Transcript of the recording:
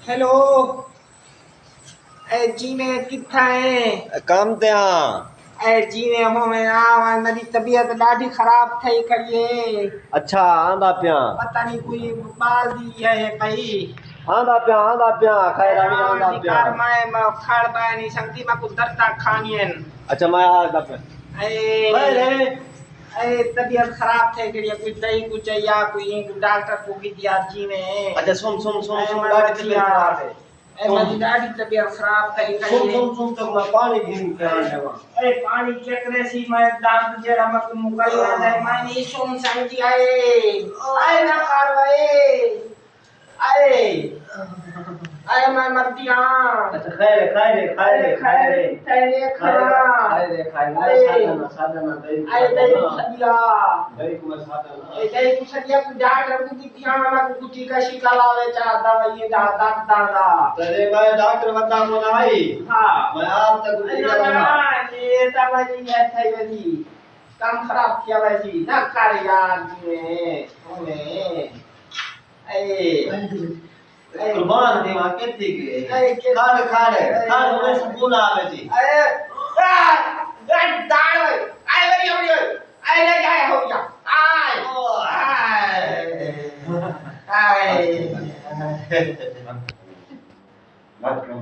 Hello. ए जी में किथा है? कम त्या ए जी में हो मैं आ मेरी तबीयत ॾाढी ख़राब थई करिए। अच्छा आंदा पिया पता नहीं कोई बाल दी है कई। आंदा पिया खैरानी आंदा पिया। दिकार मैं खाड़ पाया नहीं सकती मैं कुछ दर्द खानियन। अच्छा मैं आंदा पिया ए खैर ए तबीयत खराब थई करिए कोई दही कुछ या कोई डॉक्टर को भी दिया जी में। अच्छा सुन मैं गाड़ी तबीयत खराब है ए मेरी ॾाढी तबीयत खराब थई करिए। सुन तो मैं पानी घेन के आने वा ए पानी चेकरे सी मैं दांत जेड़ा मक मुकल है मैं नहीं सुन समझी आए ना कारवाए आए आए मैं मर दिया। अच्छा खैर तेरे खरा साधना आए दई सदिया दही को साधना ए दई सदिया को डॉक्टर को दिखा मैं कुछ का शिकाला ले चाहता ये दादा दादा अरे मैं डॉक्टर बता को आई हां मैं आप तक दिया ना ये तबाजी है थई वही काम खराब किया वैसी ना कर यार में हमें ए कुर्बान देवा के ठीक है खाड़ होने सुकून आवे जी अरे दाड़ आए बड़ी हो गई आए ले जाए हो गया आए आए मत करो